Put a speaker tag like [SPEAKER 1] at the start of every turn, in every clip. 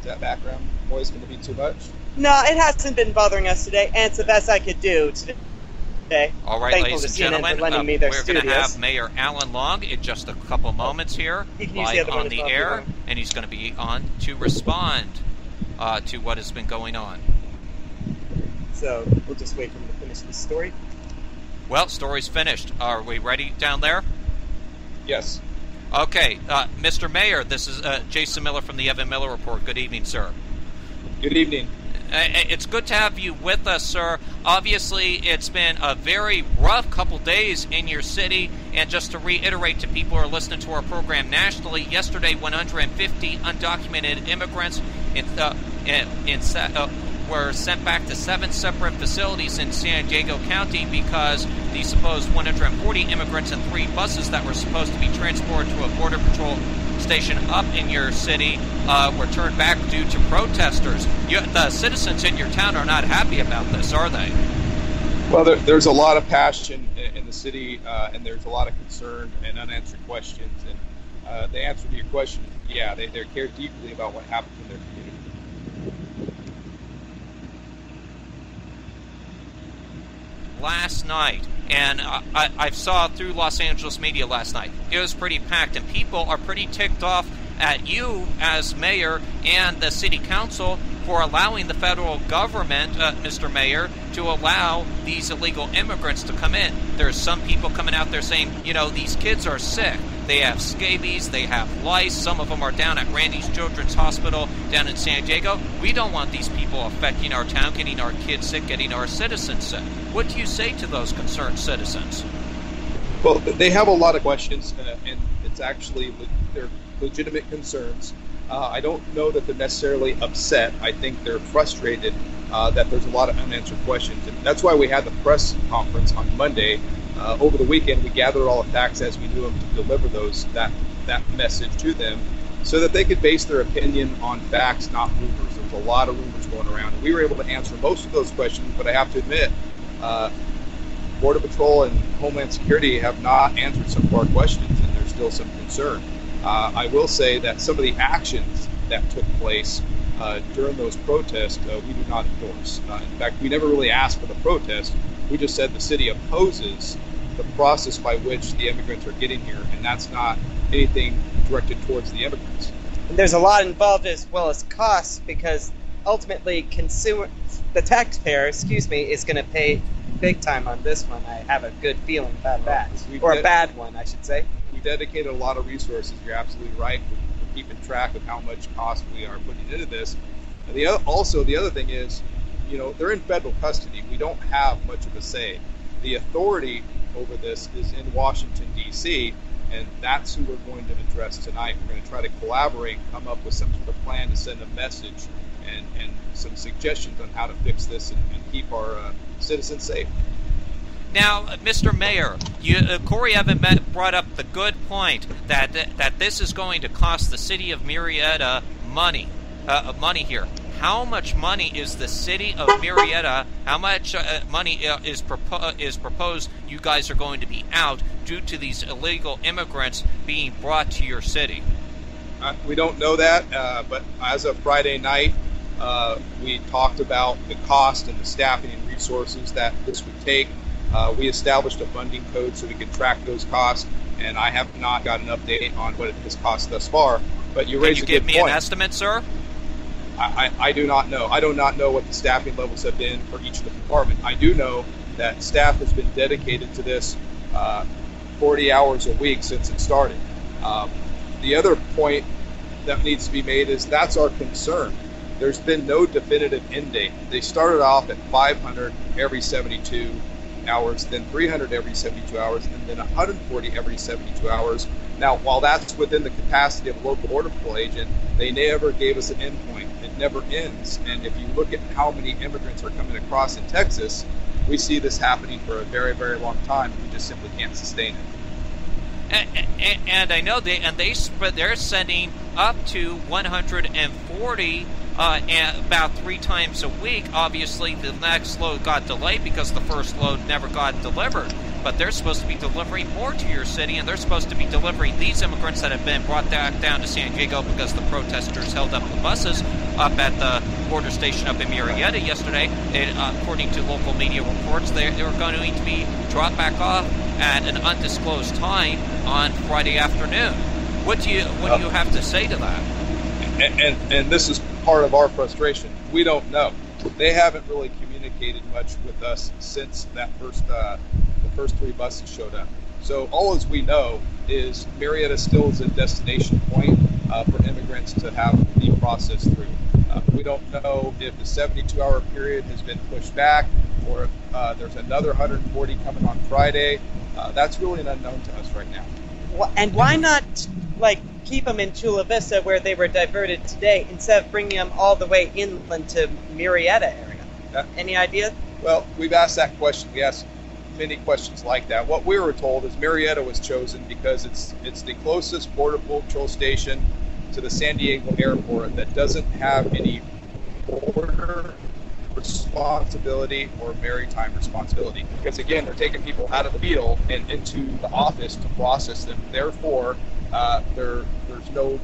[SPEAKER 1] Is that background noise going to be too much?
[SPEAKER 2] No, it hasn't been bothering us today, and it's the best I could do today.
[SPEAKER 3] All right, ladies and gentlemen, we're going to have Mayor Alan Long in just a couple moments here, live on the air, and he's going to be on to respond to what has been going on.
[SPEAKER 2] So we'll just wait for him to finish the story.
[SPEAKER 3] Well, story's finished. Are we ready down there?
[SPEAKER 1] Yes.
[SPEAKER 3] Okay, Mr. Mayor, this is Jason Miller from the Evan Miller Report. Good evening, sir.
[SPEAKER 1] Good evening.
[SPEAKER 3] It's good to have you with us, sir. Obviously, it's been a very rough couple days in your city, and just to reiterate to people who are listening to our program nationally, yesterday 150 undocumented immigrants were sent back to 7 separate facilities in San Diego County because the supposed 140 immigrants and 3 buses that were supposed to be transported to a Border Patrol station up in your city were turned back due to protesters. The citizens in your town are not happy about this, are they?
[SPEAKER 1] Well, there's a lot of passion in the city, and there's a lot of concern and unanswered questions. And the answer to your question, yeah, they care deeply about what happens in their community.
[SPEAKER 3] Last night, and I saw through Los Angeles media last night, it was pretty packed, and people are pretty ticked off at you as mayor and the city council for allowing the federal government, Mr. Mayor, to allow these illegal immigrants to come in. There's some people coming out there saying, you know, these kids are sick. They have scabies, they have lice, some of them are down at Randy's Children's Hospital down in San Diego. We don't want these people affecting our town, getting our kids sick, getting our citizens sick. What do you say to those concerned citizens?
[SPEAKER 1] Well, they have a lot of questions, and it's actually, they're legitimate concerns. I don't know that they're necessarily upset. I think they're frustrated that there's a lot of unanswered questions. And that's why we had the press conference on Monday. Over the weekend, we gathered all the facts as we knew them to deliver that message to them so that they could base their opinion on facts, not rumors. There's a lot of rumors going around. And we were able to answer most of those questions, but I have to admit, Border Patrol and Homeland Security have not answered some of our questions, and there's still some concern. I will say that some of the actions that took place during those protests, we do not endorse. In fact, we never really asked for the protest. We just said the city opposes the process by which the immigrants are getting here, and that's not anything directed towards the immigrants.
[SPEAKER 2] And there's a lot involved as well as costs, because ultimately the taxpayer, is going to pay big time on this one. I have a good feeling about that. Or a bad one, I should say.
[SPEAKER 1] We dedicated a lot of resources. You're absolutely right. We're keeping track of how much cost we are putting into this. And the other thing is, you know, they're in federal custody. We don't have much of a say. The authority over this is in Washington, D.C., and that's who we're going to address tonight. We're going to try to collaborate, come up with some sort of plan to send a message and some suggestions on how to fix this and keep our citizens safe.
[SPEAKER 3] Now, Mr. Mayor, Corey Evan brought up the good point that this is going to cost the city of Murrieta money here. How much money is the city of Murrieta, how much money is proposed you guys are going to be out due to these illegal immigrants being brought to your city?
[SPEAKER 1] We don't know that, but as of Friday night, we talked about the cost and the staffing and resources that this would take. We established a funding code so we could track those costs, and I have not got an update on what it has cost thus far. But you raised a good point.
[SPEAKER 3] Can you give me an estimate, sir?
[SPEAKER 1] I do not know. I do not know what the staffing levels have been for each of the departments. I do know that staff has been dedicated to this 40 hours a week since it started. The other point that needs to be made is that's our concern. There's been no definitive end date. They started off at 500 every 72 hours, then 300 every 72 hours, and then 140 every 72 hours. Now, while that's within the capacity of a local Border Patrol agent, they never gave us an end point. It never ends. And if you look at how many immigrants are coming across in Texas, we see this happening for a very, very long time. We just simply can't sustain it.
[SPEAKER 3] And I know they're sending up to 140 about 3 times a week. Obviously, the next load got delayed because the first load never got delivered. But they're supposed to be delivering more to your city, and they're supposed to be delivering these immigrants that have been brought down to San Diego because the protesters held up the buses. up at the border station up in Murrieta yesterday. According to local media reports, they were going to be dropped back off at an undisclosed time on Friday afternoon. What do you have to say to that?
[SPEAKER 1] And this is part of our frustration. We don't know. They haven't really communicated much with us since that the first 3 buses showed up. So all as we know is Murrieta still is a destination point for immigrants to have the process through. We don't know if the 72-hour period has been pushed back or if there's another 140 coming on Friday. That's really an unknown to us right now.
[SPEAKER 2] And why not, keep them in Chula Vista where they were diverted today instead of bringing them all the way inland to Murrieta area?
[SPEAKER 1] Yeah.
[SPEAKER 2] Any idea?
[SPEAKER 1] Well, we've asked that question. We asked many questions like that. What we were told is Murrieta was chosen because it's the closest border patrol station to the San Diego airport that doesn't have any border responsibility or maritime responsibility. Because again, they're taking people out of the field and into the office to process them. Therefore, there's no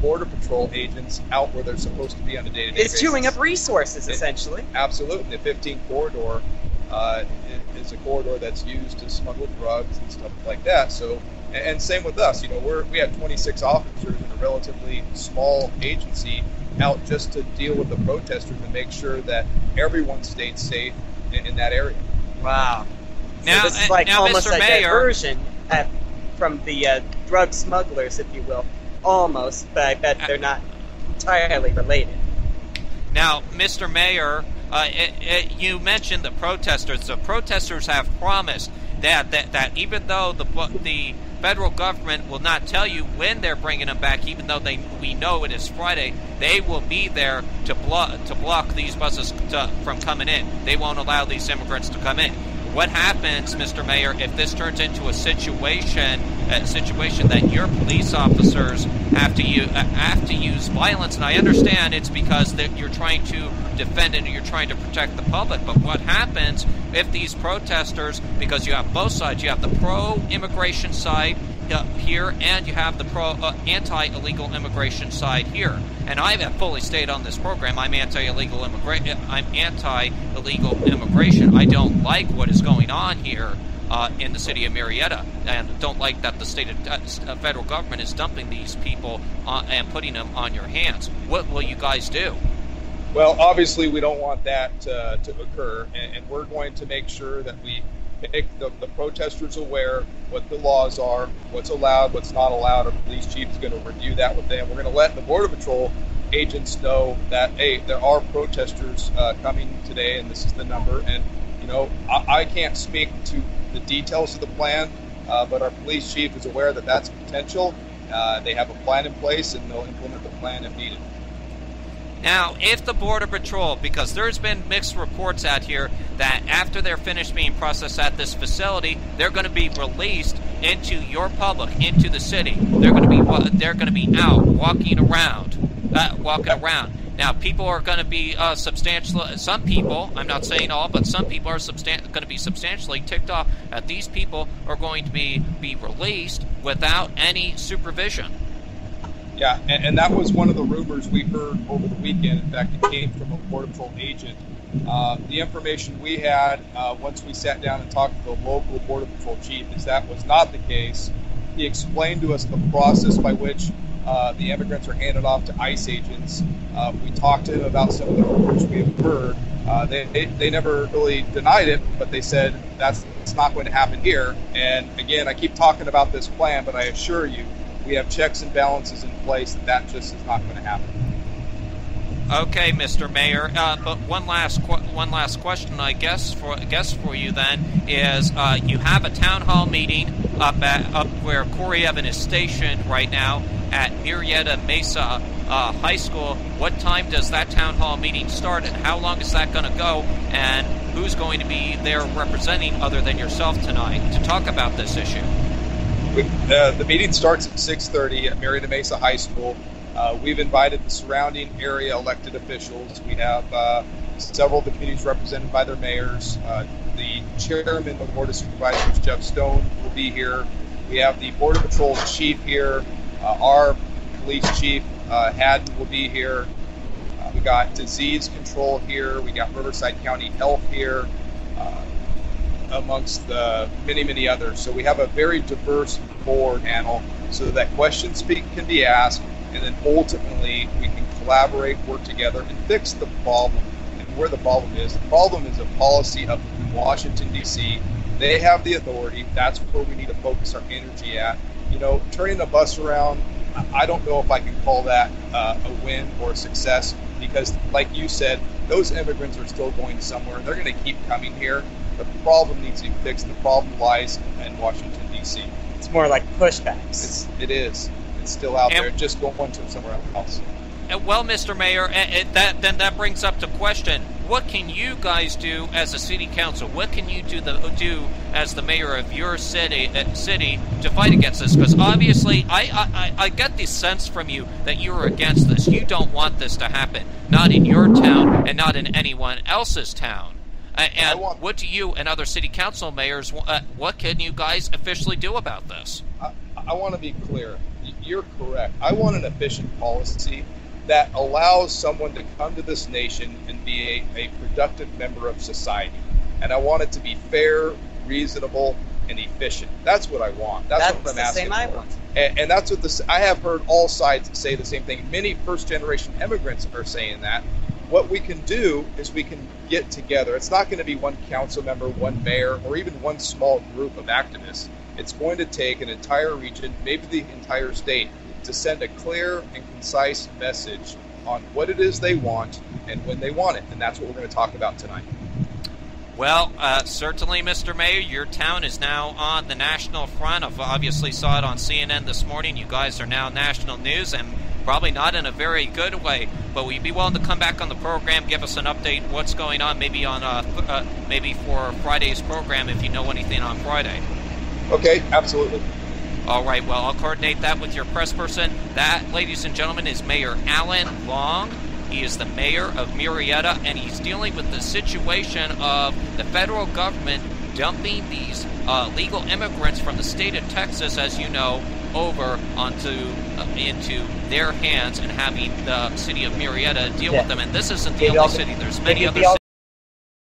[SPEAKER 1] border patrol agents out where they're supposed to be on a day-to-day basis.
[SPEAKER 2] It's chewing up resources, essentially.
[SPEAKER 1] Absolutely. The 15 corridor is a corridor that's used to smuggle drugs and stuff like that. So, and same with us. We had 26 officers in a relatively small agency out just to deal with the protesters and make sure that everyone stayed safe in that area.
[SPEAKER 2] Wow.
[SPEAKER 3] Now,
[SPEAKER 2] so this is almost
[SPEAKER 3] Mr.
[SPEAKER 2] a
[SPEAKER 3] Mayor,
[SPEAKER 2] diversion from the drug smugglers, if you will. Almost, but I bet they're not entirely related.
[SPEAKER 3] Now, Mr. Mayor, you mentioned the protesters. The protesters have promised that even though the federal government will not tell you when they're bringing them back, even though we know it is Friday, they will be there to block these buses from coming in. They won't allow these immigrants to come in. What happens, Mr. Mayor, if this turns into a situation that your police officers have to use violence? And I understand it's because that you're trying to defend it and you're trying to protect the public. But what happens if these protesters, because you have both sides, you have the pro-immigration side here and you have the anti-illegal immigration side here. And I have fully stated on this program, I'm anti-illegal immigration. I don't like what is going on here in the city of Murrieta, and don't like that the federal government is dumping these people and putting them on your hands. What will you guys do?
[SPEAKER 1] Well, obviously, we don't want that to occur, and we're going to make sure that we make the protesters aware what the laws are, what's allowed, what's not allowed. Our police chief is going to review that with them. We're going to let the Border Patrol agents know that, hey, there are protesters coming today, and this is the number. And, I can't speak to the details of the plan, but our police chief is aware that that's potential. They have a plan in place, and they'll implement the plan if needed.
[SPEAKER 3] Now, if the Border Patrol, because there's been mixed reports out here that after they're finished being processed at this facility, they're going to be released into your public, into the city. They're going to be out walking around. Now, people are going to be some people, I'm not saying all, but some people are going to be substantially ticked off that these people are going to be released without any supervision.
[SPEAKER 1] Yeah, and that was one of the rumors we heard over the weekend. In fact, it came from a Border Patrol agent. The information we had once we sat down and talked to the local Border Patrol chief is that was not the case. He explained to us the process by which the immigrants are handed off to ICE agents. We talked to him about some of the rumors we have heard. They never really denied it, but they said it's not going to happen here. And again, I keep talking about this plan, but I assure you, we have checks and balances in place that just is not going to happen.
[SPEAKER 3] Okay, Mr. Mayor. But one last question, I guess for you then is you have a town hall meeting up where Corey Evan is stationed right now at Murrieta Mesa High School. What time does that town hall meeting start, and how long is that going to go? And who's going to be there representing other than yourself tonight to talk about this issue?
[SPEAKER 1] The meeting starts at 6:30 at Murrieta Mesa High School. We've invited the surrounding area elected officials. We have several of the communities represented by their mayors. The chairman of the Board of Supervisors, Jeff Stone, will be here. We have the Border Patrol chief here. Our police chief, Haddon, will be here. got disease control here. We got Riverside County Health here, amongst the many others. So we have a very diverse board panel so that questions can be asked, and then ultimately we can collaborate, work together, and fix the problem. And where the problem is a policy up in Washington, D.C. They have the authority. That's where we need to focus our energy at. You know, turning the bus around, I don't know if I can call that a win or a success, because like you said, those immigrants are still going somewhere. They're going to keep coming here. The problem needs to be fixed. The problem lies in Washington, D.C.
[SPEAKER 2] It's more like pushbacks.
[SPEAKER 1] It is. It's still out there. Just going to somewhere else.
[SPEAKER 3] Well, Mr. Mayor, that brings up the question: what can you guys do as a city council? What can you do as the mayor of your city to fight against this? Because obviously, I get the sense from you that you're against this. You don't want this to happen, not in your town and not in anyone else's town. And what do you and other city council mayors, what can you guys officially do about this?
[SPEAKER 1] I want to be clear. You're correct. I want an efficient policy that allows someone to come to this nation and be a productive member of society. And I want it to be fair, reasonable, and efficient. That's what I want. That's what I'm asking for.
[SPEAKER 2] I want.
[SPEAKER 1] And that's what I have heard all sides say the same thing. Many first-generation immigrants are saying that. What we can do is we can get together. It's not going to be one council member, one mayor, or even one small group of activists. It's going to take an entire region, maybe the entire state, to send a clear and concise message on what it is they want and when they want it. And that's what we're going to talk about tonight.
[SPEAKER 3] Well, certainly, Mr. Mayor, your town is now on the national front. I've obviously saw it on CNN this morning. You guys are now national news, and probably not in a very good way. But will you be willing to come back on the program, give us an update what's going on, maybe on maybe for Friday's program if you know anything on Friday?
[SPEAKER 1] Okay, absolutely.
[SPEAKER 3] All right, well, I'll coordinate that with your press person. That, ladies and gentlemen, is Mayor Alan Long. He is the mayor of Murrieta, and he's dealing with the situation of the federal government dumping these legal immigrants from the state of Texas, as you know, over into their hands and having the city of Murrieta deal with them. And this isn't the only city. There's many other cities.